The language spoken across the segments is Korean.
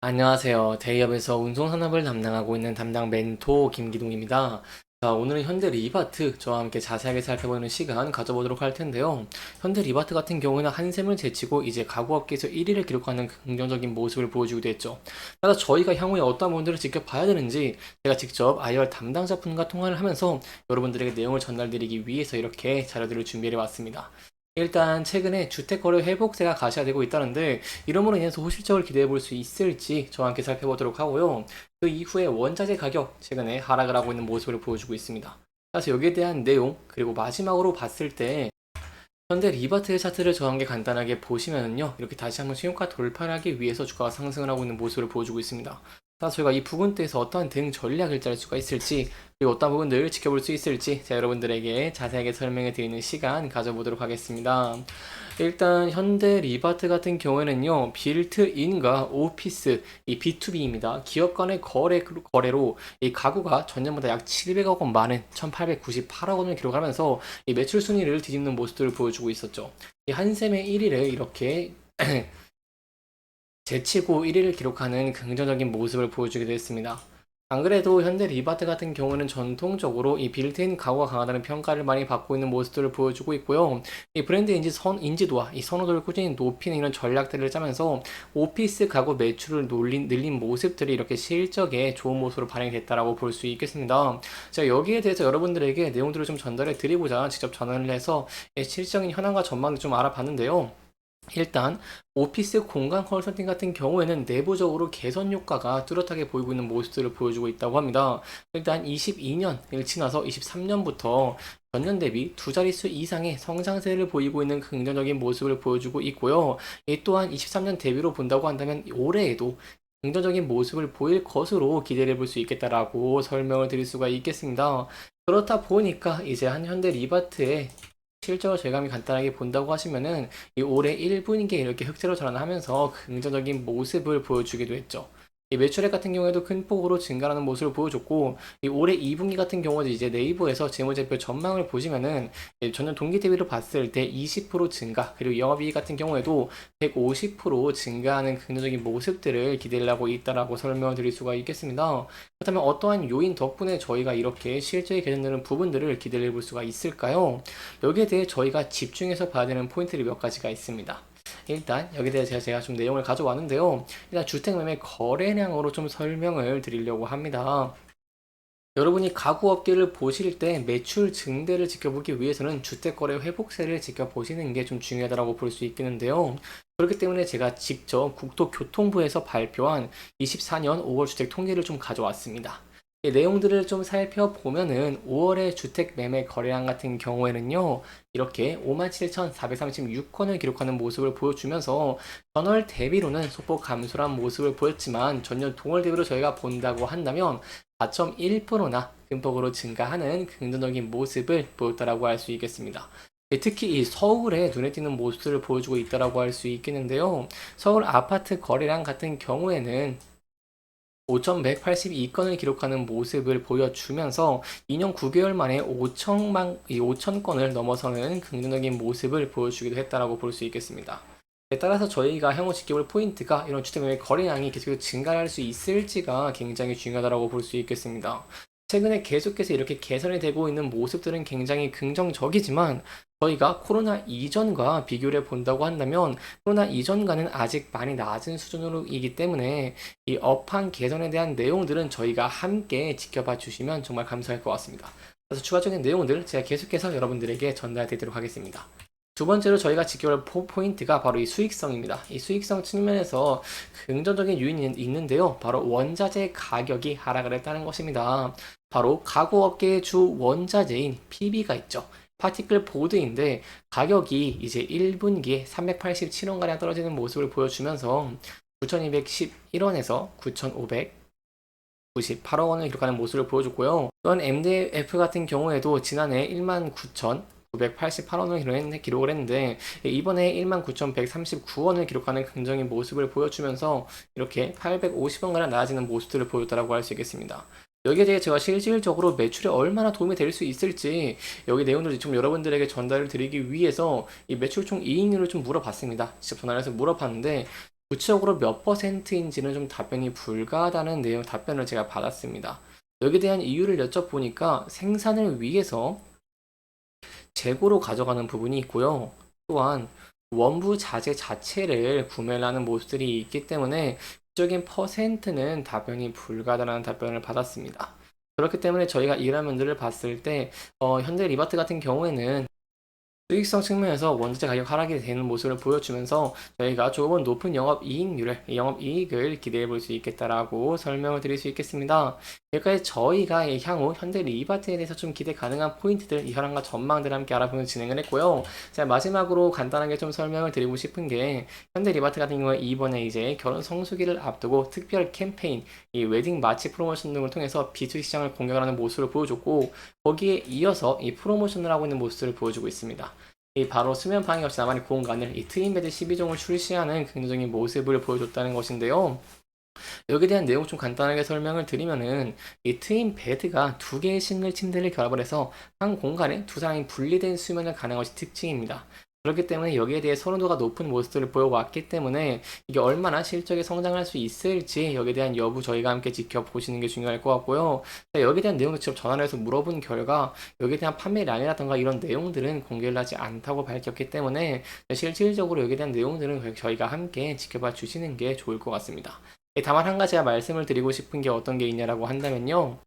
안녕하세요. 대기업에서 운송 산업을 담당하고 있는 담당 멘토 김기동입니다. 자, 오늘은 현대 리바트 저와 함께 자세하게 살펴보는 시간 가져보도록 할 텐데요. 현대 리바트 같은 경우에는 한샘을 제치고 이제 가구업계에서 1위를 기록하는 긍정적인 모습을 보여주기도 했죠. 따라서 저희가 향후에 어떤 부분들을 지켜봐야 되는지 제가 직접 IR 담당자분과 통화를 하면서 여러분들에게 내용을 전달드리기 위해서 이렇게 자료들을 준비해 왔습니다. 일단 최근에 주택거래 회복세가 가시화되고 있다는데 이름으로 인해서 호실적을 기대해 볼 수 있을지 저와 함께 살펴보도록 하고요. 그 이후에 원자재 가격 최근에 하락을 하고 있는 모습을 보여주고 있습니다. 그래서 여기에 대한 내용 그리고 마지막으로 봤을 때 현대 리바트의 차트를 저와 함께 간단하게 보시면은요 이렇게 다시 한번 신용가 돌파를 하기 위해서 주가가 상승을 하고 있는 모습을 보여주고 있습니다. 따라서 저희가 이 부분대에서 어떠한 대응 전략을 짤 수가 있을지 그리고 어떤 부분들을 지켜볼 수 있을지 제가 여러분들에게 자세하게 설명해 드리는 시간 가져보도록 하겠습니다. 일단 현대 리바트 같은 경우에는요 빌트인과 오피스 이 B2B입니다. 기업 간의 거래로 이 가구가 전년보다 약 700억 원 많은 1898억 원을 기록하면서 이 매출 순위를 뒤집는 모습들을 보여주고 있었죠. 이 한샘의 1위를 이렇게 제치고 1위를 기록하는 긍정적인 모습을 보여주기도 했습니다. 안 그래도 현대 리바트 같은 경우는 전통적으로 이 빌트인 가구가 강하다는 평가를 많이 받고 있는 모습들을 보여주고 있고요. 이 브랜드 인지도와 이 선호도를 꾸준히 높이는 이런 전략들을 짜면서 오피스 가구 매출을 늘린 모습들이 이렇게 실적에 좋은 모습으로 반영이 됐다라고 볼 수 있겠습니다. 제가 여기에 대해서 여러분들에게 내용들을 좀 전달해 드리고자 직접 전화를 해서 실질적인 현황과 전망을 좀 알아봤는데요. 일단 오피스 공간 컨설팅 같은 경우에는 내부적으로 개선 효과가 뚜렷하게 보이고 있는 모습들을 보여주고 있다고 합니다. 일단 22년을 지나서 23년부터 전년 대비 두 자릿수 이상의 성장세를 보이고 있는 긍정적인 모습을 보여주고 있고요. 이 또한 23년 대비로 본다고 한다면 올해에도 긍정적인 모습을 보일 것으로 기대를 해볼 수 있겠다라고 설명을 드릴 수가 있겠습니다. 그렇다 보니까 이제 한 현대 리바트의 실적을 저희가 간단하게 본다고 하시면은 이 올해 1분기에 이렇게 흑자로 전환하면서 긍정적인 모습을 보여주기도 했죠. 이 매출액 같은 경우에도 큰 폭으로 증가하는 모습을 보여줬고 이 올해 2분기 같은 경우도 이제 네이버에서 재무제표 전망을 보시면은 전년 동기 대비로 봤을 때 20% 증가 그리고 영업이익 같은 경우에도 150% 증가하는 긍정적인 모습들을 기대를 하고 있다라고 설명을 드릴 수가 있겠습니다. 그렇다면 어떠한 요인 덕분에 저희가 이렇게 실적이 개선되는 부분들을 기대를 해볼 수가 있을까요? 여기에 대해 저희가 집중해서 봐야 되는 포인트들이 몇 가지가 있습니다. 일단 여기에 대해 제가 좀 내용을 가져왔는데요. 일단 주택매매 거래량으로 좀 설명을 드리려고 합니다. 여러분이 가구 업계를 보실 때 매출 증대를 지켜보기 위해서는 주택거래 회복세를 지켜보시는 게 좀 중요하다고 볼 수 있겠는데요. 그렇기 때문에 제가 직접 국토교통부에서 발표한 24년 5월 주택 통계를 좀 가져왔습니다. 이 내용들을 좀 살펴보면은 5월의 주택 매매 거래량 같은 경우에는요, 이렇게 57,436건을 기록하는 모습을 보여주면서 전월 대비로는 소폭 감소한 모습을 보였지만 전년 동월 대비로 저희가 본다고 한다면 4.1%나 금폭으로 증가하는 긍정적인 모습을 보였다라고 할 수 있겠습니다. 특히 이 서울에 눈에 띄는 모습들을 보여주고 있다라고 할 수 있겠는데요. 서울 아파트 거래량 같은 경우에는 5,182건을 기록하는 모습을 보여주면서 2년 9개월 만에 5천 건을 넘어서는 긍정적인 모습을 보여주기도 했다라고 볼 수 있겠습니다. 따라서 저희가 향후 지켜볼 포인트가 이런 주택매매 거래량이 계속 증가할 수 있을지가 굉장히 중요하다고 볼 수 있겠습니다. 최근에 계속해서 이렇게 개선이 되고 있는 모습들은 굉장히 긍정적이지만 저희가 코로나 이전과 비교를 본다고 한다면 코로나 이전과는 아직 많이 낮은 수준으로이기 때문에 이 업황 개선에 대한 내용들은 저희가 함께 지켜봐 주시면 정말 감사할 것 같습니다. 그래서 추가적인 내용들 제가 계속해서 여러분들에게 전달해 드리도록 하겠습니다. 두 번째로 저희가 지켜볼 포인트가 바로 이 수익성입니다. 이 수익성 측면에서 긍정적인 요인이 있는데요. 바로 원자재 가격이 하락을 했다는 것입니다. 바로 가구업계의 주 원자재인 PB가 있죠. 파티클 보드인데 가격이 이제 1분기에 387원가량 떨어지는 모습을 보여주면서 9,211원에서 9,598억 원을 기록하는 모습을 보여줬고요. 또한 MDF 같은 경우에도 지난해 19,988원을 기록을 했는데 이번에 19,139원을 기록하는 긍정적인 모습을 보여주면서 이렇게 850원가량 낮아지는 모습들을 보였다고 할 수 있겠습니다. 여기에 대해 제가 실질적으로 매출에 얼마나 도움이 될 수 있을지 여기 내용들을 좀 여러분들에게 전달을 드리기 위해서 이 매출 총 이익률을 좀 물어봤습니다. 직접 전화를 해서 물어봤는데 구체적으로 몇 퍼센트인지는 좀 답변이 불가하다는 내용 답변을 제가 받았습니다. 여기에 대한 이유를 여쭤보니까 생산을 위해서 재고로 가져가는 부분이 있고요. 또한 원부 자재 자체를 구매를 하는 모습들이 있기 때문에 구체적인 퍼센트는 답변이 불가하다는 답변을 받았습니다. 그렇기 때문에 저희가 이런 면들을 봤을 때 현대 리바트 같은 경우에는 수익성 측면에서 원자재 가격 하락이 되는 모습을 보여주면서 저희가 조금 높은 영업이익을 기대해 볼 수 있겠다라고 설명을 드릴 수 있겠습니다. 여기까지 저희가 향후 현대 리바트에 대해서 좀 기대 가능한 포인트들, 이 현황과 전망들을 함께 알아보는 진행을 했고요. 자, 마지막으로 간단하게 좀 설명을 드리고 싶은 게 현대 리바트 같은 경우에 이번에 이제 결혼 성수기를 앞두고 특별 캠페인, 이 웨딩 마치 프로모션 등을 통해서 B2B 시장을 공격하는 모습을 보여줬고 거기에 이어서 이 프로모션을 하고 있는 모습을 보여주고 있습니다. 이 바로 수면 방해 없이 나만의 공간을 이 트윈베드 12종을 출시하는 긍정적인 모습을 보여줬다는 것인데요. 여기에 대한 내용 좀 간단하게 설명을 드리면은 이 트윈 베드가 두 개의 싱글 침대를 결합을 해서 한 공간에 두 사람이 분리된 수면을 가능한 것이 특징입니다. 그렇기 때문에 여기에 대해 선호도가 높은 모습들을 보여왔기 때문에 이게 얼마나 실적에 성장할 수 있을지 여기에 대한 여부 저희가 함께 지켜보시는 게 중요할 것 같고요. 여기에 대한 내용을 직접 전화를 해서 물어본 결과 여기에 대한 판매량이라던가 이런 내용들은 공개를 하지 않다고 밝혔기 때문에 실질적으로 여기에 대한 내용들은 저희가 함께 지켜봐 주시는 게 좋을 것 같습니다. 다만 한 가지 제가 말씀을 드리고 싶은 게 어떤 게 있냐라고 한다면요.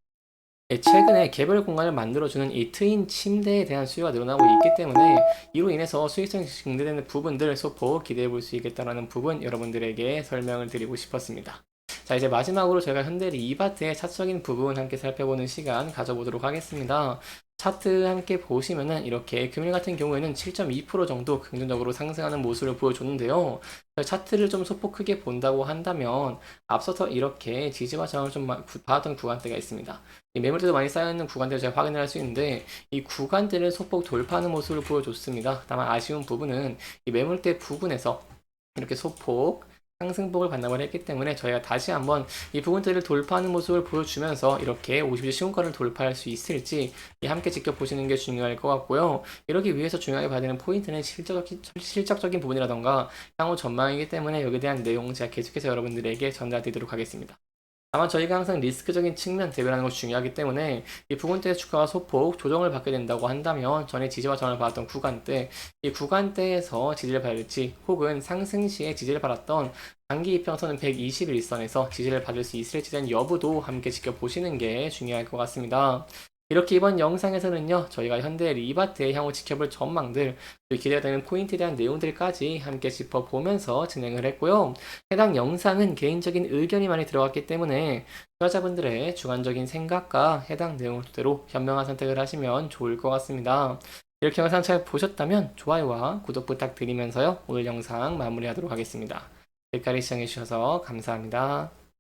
최근에 개별 공간을 만들어주는 이 트윈 침대에 대한 수요가 늘어나고 있기 때문에 이로 인해서 수익성이 증대되는 부분들 소폭 기대해 볼 수 있겠다는 부분 여러분들에게 설명을 드리고 싶었습니다. 자, 이제 마지막으로 저희가 현대 리바트의 차트적인 부분 함께 살펴보는 시간 가져보도록 하겠습니다. 차트 함께 보시면은 이렇게 금일 같은 경우에는 7.2% 정도 긍정적으로 상승하는 모습을 보여줬는데요. 차트를 좀 소폭 크게 본다고 한다면 앞서서 이렇게 지지와 저항을 좀 받았던 구간대가 있습니다. 이 매물대도 많이 쌓여있는 구간대를 제가 확인을 할 수 있는데 이 구간대를 소폭 돌파하는 모습을 보여줬습니다. 다만 아쉬운 부분은 이 매물대 부분에서 이렇게 소폭 상승폭을 반납을 했기 때문에 저희가 다시 한번 이 부분들을 돌파하는 모습을 보여주면서 이렇게 50주 신고가를 돌파할 수 있을지 함께 지켜보시는 게 중요할 것 같고요. 이러기 위해서 중요하게 봐야 되는 포인트는 실적적인 부분이라던가 향후 전망이기 때문에 여기에 대한 내용 제가 계속해서 여러분들에게 전달드리도록 하겠습니다. 다만 저희가 항상 리스크적인 측면 대비하는 것이 중요하기 때문에 이 부분대의 주가가 소폭 조정을 받게 된다고 한다면 전에 지지와 저항을 받았던 구간대, 이 구간대에서 지지를 받을지 혹은 상승 시에 지지를 받았던 단기 이평선은 121선에서 지지를 받을 수 있을지 대한 여부도 함께 지켜보시는 게 중요할 것 같습니다. 이렇게 이번 영상에서는요, 저희가 현대 리바트의 향후 지켜볼 전망들, 기대되는 포인트에 대한 내용들까지 함께 짚어보면서 진행을 했고요. 해당 영상은 개인적인 의견이 많이 들어갔기 때문에 투자자분들의 주관적인 생각과 해당 내용을 토대로 현명한 선택을 하시면 좋을 것 같습니다. 이렇게 영상 잘 보셨다면 좋아요와 구독 부탁드리면서요, 오늘 영상 마무리하도록 하겠습니다. 여기까지 시청해주셔서 감사합니다.